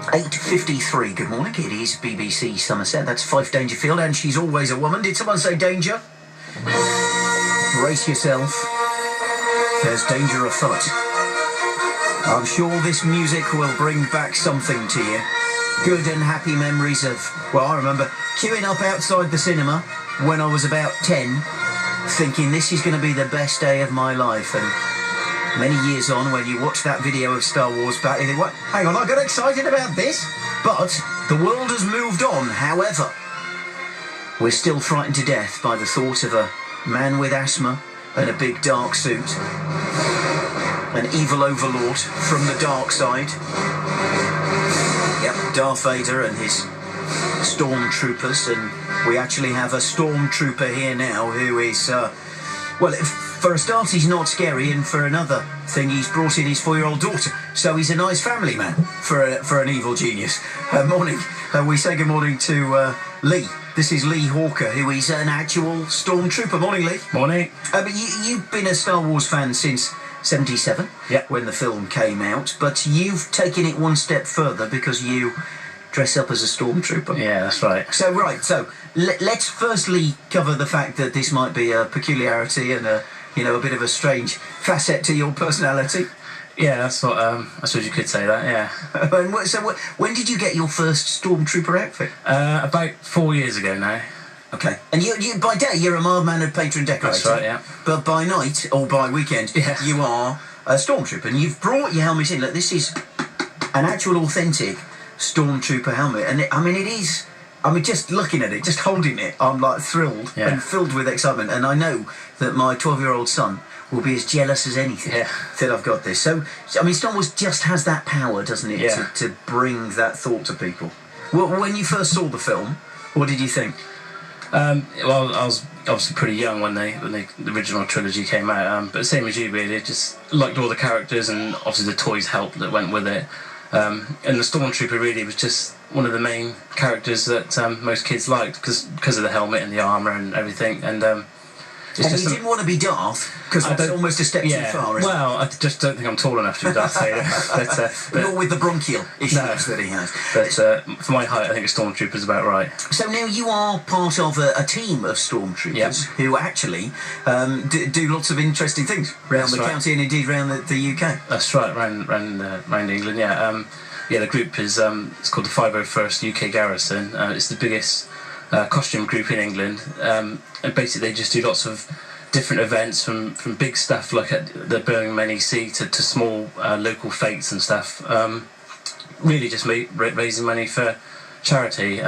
8:53, good morning, it is BBC Somerset, that's Fife Dangerfield, and she's always a woman. Did someone say danger? Brace yourself, there's danger afoot. I'm sure this music will bring back something to you. Good and happy memories of, well, I remember queuing up outside the cinema when I was about 10, thinking this is going to be the best day of my life, and many years on, when you watch that video of Star Wars back, you think, what? Hang on, I got excited about this? But the world has moved on. However, we're still frightened to death by the thought of a man with asthma and a big dark suit, an evil overlord from the dark side. Yep, Darth Vader and his stormtroopers, and we actually have a stormtrooper here now who is, well, for a start, he's not scary, and for another thing, he's brought in his 4-year-old daughter, so he's a nice family man for an evil genius. Morning. We say good morning to Lee. This is Lee Hawker, who is an actual stormtrooper. Morning, Lee. Morning. But you've been a Star Wars fan since 77, when the film came out, but you've taken it one step further because you dress up as a stormtrooper. Yeah, that's right. So, let's firstly cover the fact that this might be a peculiarity and a bit of a strange facet to your personality. Yeah, that's what. I suppose you could say that. Yeah. So, when did you get your first stormtrooper outfit? About 4 years ago now. Okay. And you by day you're a mild-mannered patron decorator. That's right. Yeah. But by night or by weekend, you are a stormtrooper, and you've brought your helmet in. Look, this is an actual, authentic stormtrooper helmet, and it is. I mean, just looking at it, just holding it, I'm like thrilled and filled with excitement. And I know that my 12-year-old son will be as jealous as anything that I've got this. So, I mean, Star Wars just has that power, doesn't it, to bring that thought to people. Well, when you first saw the film, what did you think? Well, I was obviously pretty young when the original trilogy came out, but same as you, really. Just liked all the characters, and obviously the toys helped that went with it. And the Stormtrooper really was just one of the main characters that most kids liked because of the helmet and the armour and everything. And you didn't want to be Darth, because that's almost a step too far, isn't it? Well, I just don't think I'm tall enough to be Darth Vader. but not with the bronchial issues that he has. But for my height, I think a Stormtrooper's about right. So now you are part of a team of Stormtroopers who actually do lots of interesting things around the county and indeed around the UK. That's right, around England, the group is it's called the 501st UK Garrison. It's the biggest costume group in England, and basically they just do lots of different events, from big stuff like at the Birmingham NEC to small local fetes and stuff. Really just raising money for charity.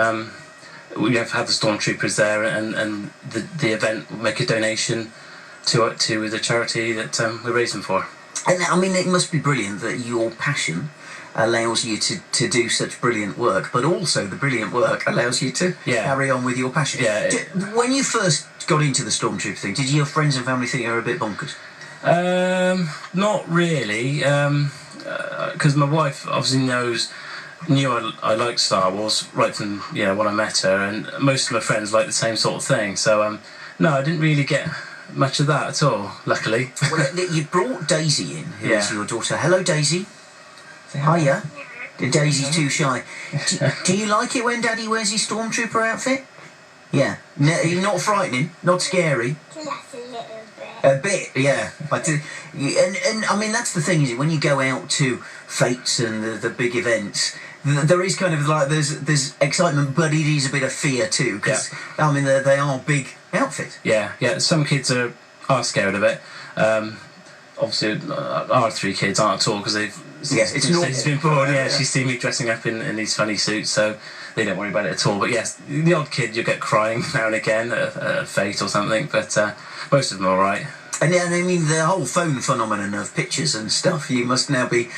We have had the Stormtroopers there, and the event will make a donation to the charity that we're raising for. And I mean, it must be brilliant that your passion allows you to do such brilliant work, but also the brilliant work allows you to carry on with your passion. When you first got into the Stormtrooper thing, did your friends and family think you were a bit bonkers? Not really, because my wife obviously knew I liked Star Wars right from when I met her, and most of my friends like the same sort of thing. So no, I didn't really get much of that at all, luckily. Well, you brought Daisy in, who is your daughter. Hello, Daisy. Hiya. Daisy's too shy. Do you like it when Daddy wears his Stormtrooper outfit? Yeah. No, not frightening, not scary. Just a little bit. A bit, yeah. But and I mean, that's the thing, is it? When you go out to fetes and the big events, there is kind of like there's excitement, but it is a bit of fear too, because I mean they are big outfits. Yeah. Some kids are scared of it. Obviously, our 3 kids aren't at all, because they've. It's normal. She's been born, she's seen me dressing up in these funny suits, so they don't worry about it at all. But yes, the odd kid you'll get crying now and again at a fete or something, but most of them are alright. And I mean, the whole phone phenomenon of pictures and stuff, you must now be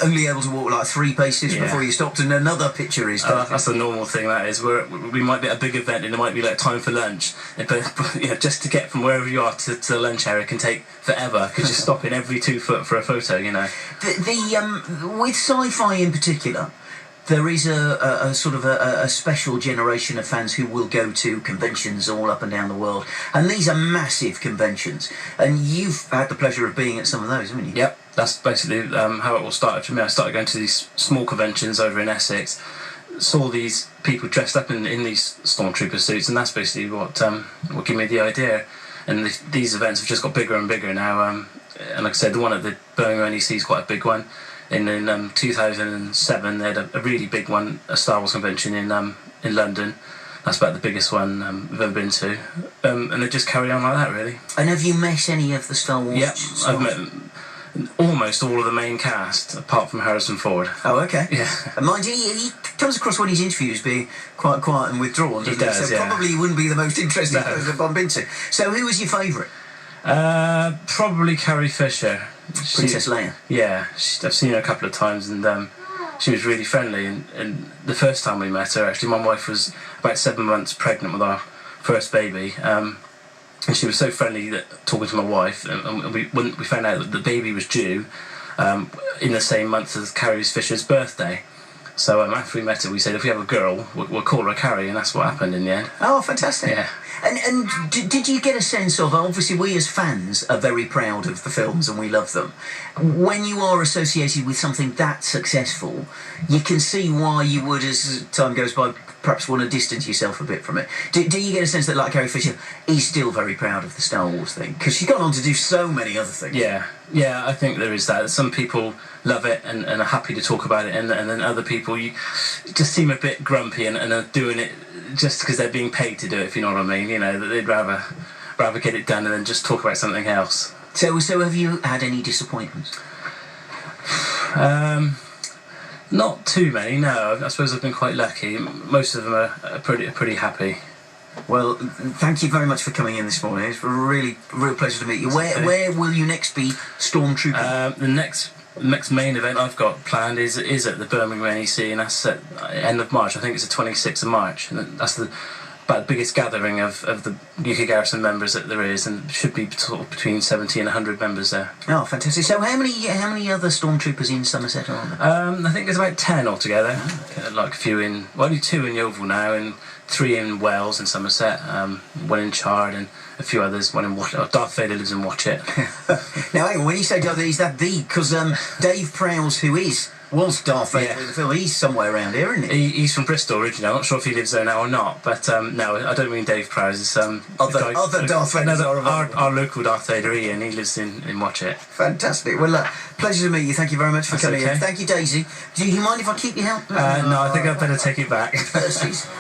only able to walk like 3 paces before you stopped and another picture is taken. That's the normal thing, that is. We might be at a big event and it might be like time for lunch, but just to get from wherever you are to the lunch area can take forever, because you're stopping every 2 foot for a photo, With sci-fi in particular, there is a sort of a special generation of fans who will go to conventions all up and down the world, and these are massive conventions, and you've had the pleasure of being at some of those, haven't you? Yep. that's basically how it all started for me. I started going to these small conventions over in Essex, saw these people dressed up in these stormtrooper suits, and that's basically what gave me the idea. And these events have just got bigger and bigger now. And like I said, the one at the Birmingham NEC is quite a big one. In 2007, they had a really big one, a Star Wars convention in London. That's about the biggest one we've ever been to. And they just carry on like that, really. And have you met any of the Star Wars? Yeah, I've met almost all of the main cast, apart from Harrison Ford. Oh, okay. Yeah. And mind you, he comes across when he's interviewed as being quite quiet and withdrawn, doesn't he? Does, so yeah. probably he wouldn't be the most interesting person to bump into. So who was your favourite? Probably Carrie Fisher. Princess Leia. Yeah, I've seen her a couple of times, and she was really friendly. And the first time we met her, actually, my wife was about 7 months pregnant with our first baby, and she was so friendly that talking to my wife, and when we found out that the baby was due in the same month as Carrie Fisher's birthday. So after we met her, we said if we have a girl, we'll call her Carrie, and that's what happened in the end. Oh, fantastic. Yeah. And did you get a sense of, obviously we as fans are very proud of the films and we love them. When you are associated with something that successful, you can see why you would, as time goes by, perhaps want to distance yourself a bit from it. Do you get a sense that, like Carrie Fisher, is still very proud of the Star Wars thing? Because she's gone on to do so many other things. Yeah, I think there is that. Some people love it and are happy to talk about it, and then other people you just seem a bit grumpy and are doing it just because they're being paid to do it, if you know what I mean. You know, that they'd rather get it done and then just talk about something else. So have you had any disappointments? Not too many, no. I suppose I've been quite lucky. Most of them are pretty happy. Well, thank you very much for coming in this morning. It's a real pleasure to meet you. Where will you next be stormtrooping? The next main event I've got planned is at the Birmingham NEC, and that's at the end of March. I think it's the 26th of March, and that's about the biggest gathering of the UK Garrison members that there is, and should be sort of between 70 and 100 members there. Oh, fantastic. So how many other stormtroopers in Somerset are there? I think there's about 10 altogether. Like a few only 2 in Yeovil now, and 3 in Wales and Somerset, 1 in Chard, and a few others, 1 in Watchet. Darth Vader lives in Watchet. Now, hang on, when you say Darth Vader, is that because Dave Prowse, who was Darth Vader in the film, he's somewhere around here, isn't he? He's from Bristol originally. I'm not sure if he lives there now or not, but no, I don't mean Dave Prowse. It's other Darth Vader. Our local Darth Vader, Ian, he lives in Watchet. Fantastic. Well, pleasure to meet you. Thank you very much for coming in. Thank you, Daisy. Do you mind if I keep your help? No, I think I'd better take it back.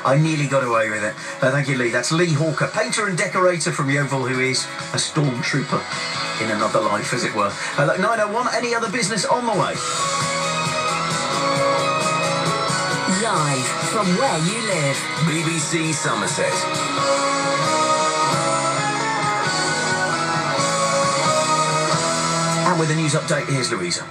I nearly got away with it. Thank you, Lee. That's Lee Hawker, painter and decorator from Yeovil, who is a stormtrooper in another life, as it were. 9:01. Any other business on the way? Live from where you live. BBC Somerset. And with a news update, here's Louisa.